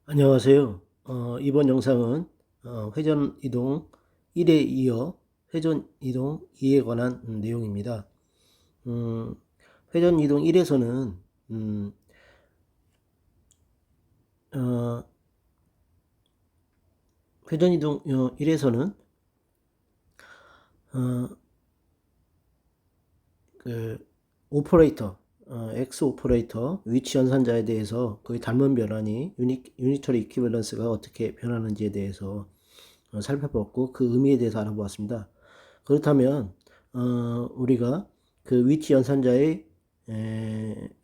안녕하세요. 이번 영상은 회전 이동 1에 이어 회전 이동 2에 관한 내용입니다. 음, 회전 이동 1에서는 회전 이동 1에서는 그 오퍼레이터 X 오퍼레이터 위치 연산자에 대해서 거의 닮은 변환이 유니터리 이퀴밸런스가 어떻게 변하는지에 대해서 살펴봤고 그 의미에 대해서 알아보았습니다. 그렇다면 우리가 그 위치 연산자의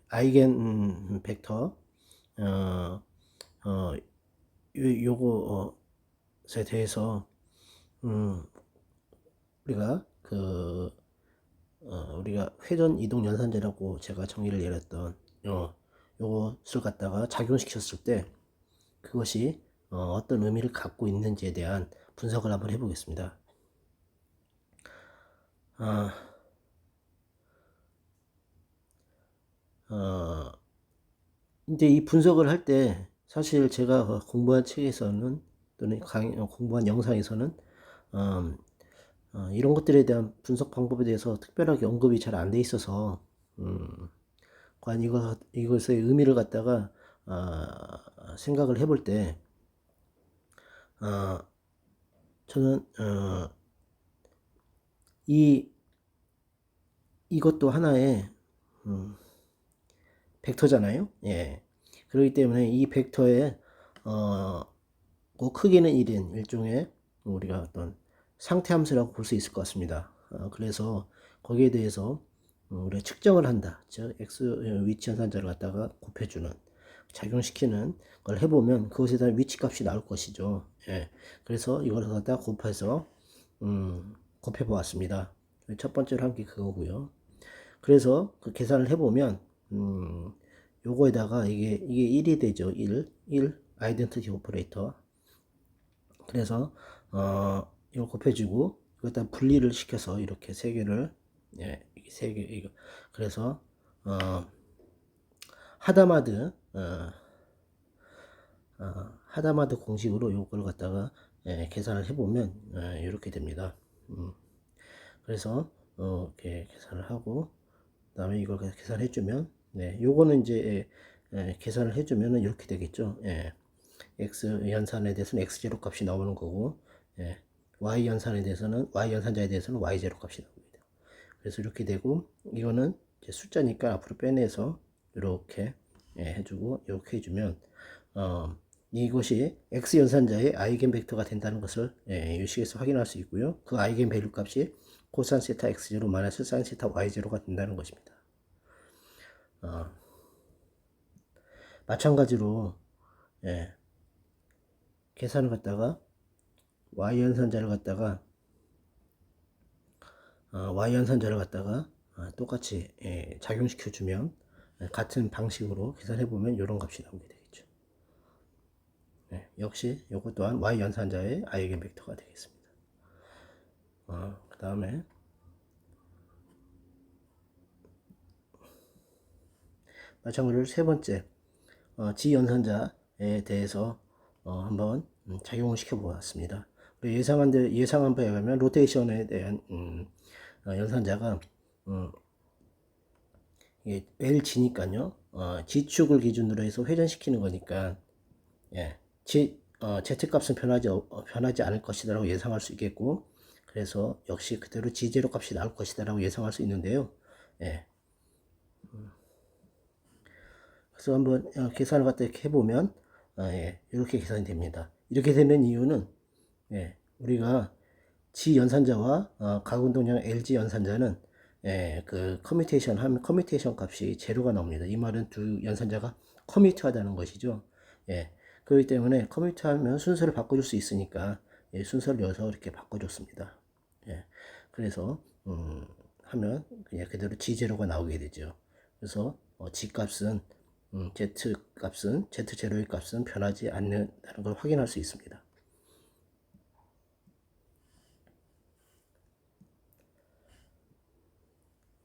아이겐 벡터 어, 어, 요것에 대해서 음, 우리가 우리가 회전 이동 연산자라고 제가 정의를 내렸던 요것을 갖다가 작용시켰을 때 그것이 어떤 의미를 갖고 있는지에 대한 분석을 한번 해보겠습니다. 아, 어, 이제 이 분석을 할 때 사실 제가 공부한 책에서는 또는 공부한 영상에서는 음, 이런 것들에 대한 분석 방법에 대해서 특별하게 언급이 잘 안 돼 있어서 과연 이것의 의미를 갖다가 생각을 해볼 때 어, 저는 이 이것도 하나의 벡터잖아요. 예. 그렇기 때문에 이 벡터의 그 크기는 1인 일종의 우리가 어떤 상태 함수라고 볼 수 있을 것 같습니다. 그래서 거기에 대해서 우리가 측정을 한다. 즉 x 위치 연산자를 갖다가 곱해주는 작용시키는 걸 해보면 그것에 대한 위치 값이 나올 것이죠. 예. 그래서 이걸 갖다 곱해서 곱해 보았습니다. 첫 번째로 한 게 그거고요. 그래서 그 계산을 해보면 요거에다가 이게 1이 되죠. 1 아이덴티티 오퍼레이터. 그래서 이걸 곱해주고 이것다 분리를 시켜서 이렇게 세 개를 예, 세 개 이거 그래서 어, 하다마드 하다마드 공식으로 요걸 갖다가 계산을 해보면 이렇게 됩니다. 그래서 이렇게 계산을 하고 그다음에 이걸 계산해주면 요거는 이제 계산을 해주면은 이렇게 되겠죠. x 연산에 대해서는 x0 값이 나오는 거고 y 연산에 대해서는 y 연산자에 대해서는 y0 값이 나옵니다. 그래서 이렇게 되고 이거는 이제 숫자니까 앞으로 빼내서 이렇게 해주고 이렇게 해주면 이것이 x 연산자의 아이겐 벡터가 된다는 것을 이 식에서 확인할 수 있고요. 그 아이겐 밸류 값이 코산 세타 x0 마이너스 사인 세타 y0가 된다는 것입니다. 마찬가지로 계산을 갖다가 y 연산자를 갖다가 똑같이 작용시켜 주면 같은 방식으로 계산해 보면 이런 값이 나오게 되겠죠. 역시 이것 또한 y 연산자의 아이겐 벡터가 되겠습니다. 그 다음에 마찬가지로 세 번째 G 연산자에 대해서 한번 작용을 시켜 보았습니다. 예상한 바에 의하면 로테이션에 대한 연산자가 LG니까요. G축을 기준으로 해서 회전시키는 거니까 Z값은 변하지 않을 것이다 라고 예상할 수 있겠고 그래서 역시 그대로 G0 값이 나올 것이다 라고 예상할 수 있는데요. 그래서 한번 계산을 갖다 이렇게 해보면 이렇게 계산이 됩니다. 이렇게 되는 이유는 우리가 G 연산자와 가운동량 LG 연산자는 그 커뮤테이션 값이 제로가 나옵니다. 이 말은 두 연산자가 커뮤트하다는 것이죠. 그렇기 때문에 커뮤트하면 순서를 바꿔줄 수 있으니까 순서를 넣어서 이렇게 바꿔줬습니다. 그래서 하면 그냥 그대로 G0가 나오게 되죠. 그래서 G 값은 Z 값은 Z0의 값은 변하지 않는다는 걸 확인할 수 있습니다.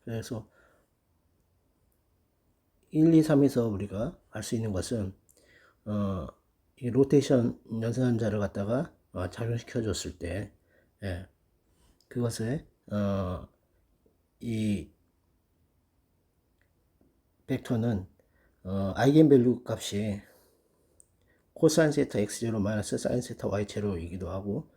그래서 1, 2, 3에서 우리가 알 수 있는 것은 이 로테이션 연산자를 갖다가 작용시켜 줬을 때, 예, 그것에 이 벡터는 아이겐밸류 값이 코사인 세타 x0 마이너스 사인 세타 y0이기도 하고,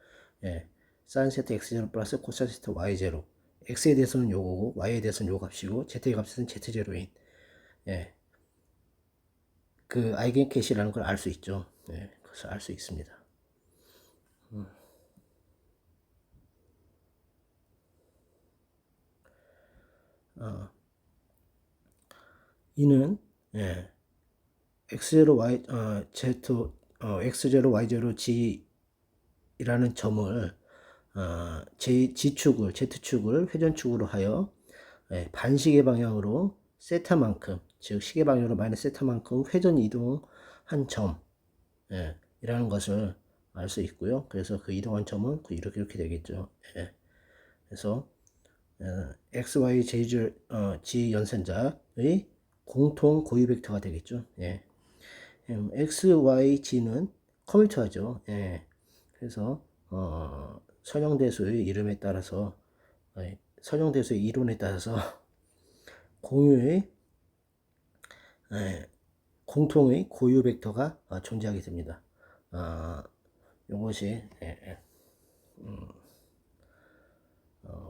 예, 사인 세타 x0 플러스 코사인 세타 y0, x에 대해서는 요거고 y에 대해서는 요 값이고 z의 값은 z0인, 예, 그 아이겐캣이라는 걸 알 수 있죠. 예, 그것을 알 수 있습니다. 이는, 예, x0 y z x0 y0 g이라는 점을 g축을 z축을 회전축으로 하여, 예, 반시계 방향으로 세타만큼, 즉 시계 방향으로 마이너스 세타만큼 회전 이동한 점, 예, 이라는 것을 알 수 있고요. 그래서 그 이동한 점은 이렇게 되겠죠. 예. 그래서 x, y, g 연산자의 공통 고유 벡터가 되겠죠. 예. x, y, g는 커뮤터하죠. 예. 그래서 선형대수의 이름에 따라서, 선형대수의 이론에 따라서 공유의, 공통의 고유 벡터가 존재하게 됩니다. 이것이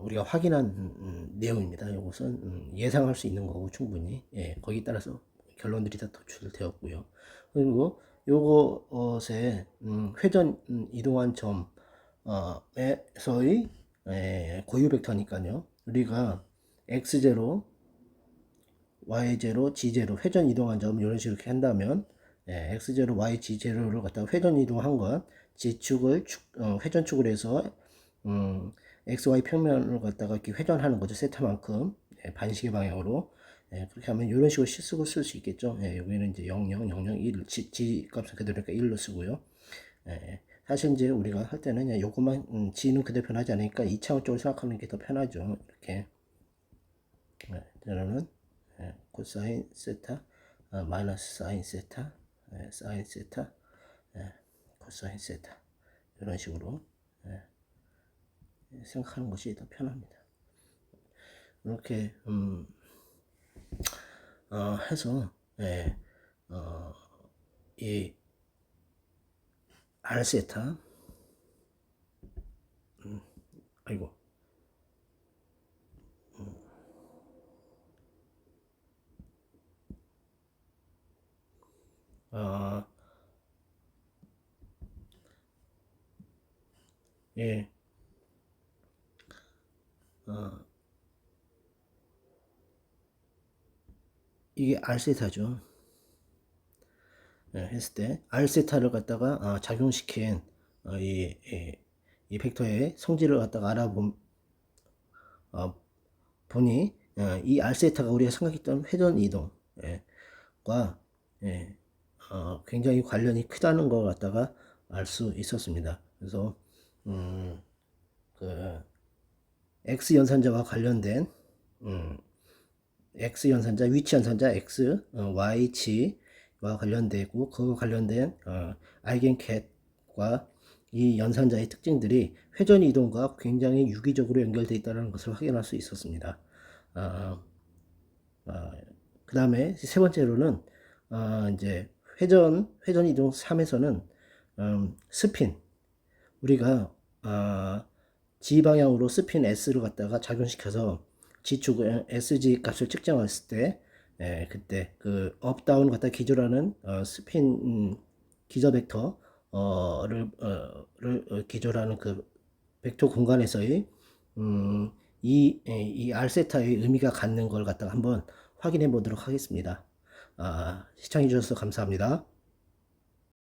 우리가 확인한 내용입니다. 이것은 예상할 수 있는 거고 충분히, 예, 거기에 따라서 결론들이 다 도출되었고요. 그리고 요것의 회전 이동한 점에서의 고유 벡터니까요. 우리가 x0, y0, g0 회전 이동한 점 이런 식으로 이렇게 한다면, x0, y, g0를 갖다가 회전 이동한 건 g축을 회전축을 해서 xy 평면을 갖다가 이렇게 회전하는 거죠. 세타만큼, 반시계 방향으로. 그렇게 하면 이런 식으로 실수로 쓸 수 있겠죠. 여기는 이제 0, 0, 0, 0, 1, g 값은 그대로니까 1로 쓰고요. 사실 이제 우리가 할 때는 요것만 g는 그대로 변하지 않으니까 2차원적으로 생각하는 게 더 편하죠. 이렇게. 저는 코사인 세타 마이너스 사인 세타, 사인 세타, 코사인 세타 이런 식으로 생각하는 것이 더 편합니다. 이렇게 해서, 이 R 세타, 아이고, 예, 이게 R 세타죠. 했을 때 R 세타를 갖다가 작용시킨 이 벡터의 성질을 갖다가 보니 이 R 세타가 우리가 생각했던 회전 이동과 굉장히 관련이 크다는 걸 갖다가 알 수 있었습니다. 그래서 그 X 연산자와 관련된 X 연산자, 위치 연산자 X, Y, G와 관련되고 그와 관련된 아이겐캣과 이 연산자의 특징들이 회전 이동과 굉장히 유기적으로 연결되어 있다는 것을 확인할 수 있었습니다. 그 다음에 세 번째로는 이제 회전 이동 3에서는 스핀, 우리가 G 방향으로 스핀 S를 갖다가 작용시켜서 G축 SG 값을 측정했을 때, 그때 그 업다운 갖다 기조라는 스핀 기저 벡터를 기조라는 그 벡터 공간에서의 이 알세타의 의미가 갖는 걸 갖다가 한번 확인해 보도록 하겠습니다. 시청해 주셔서 감사합니다.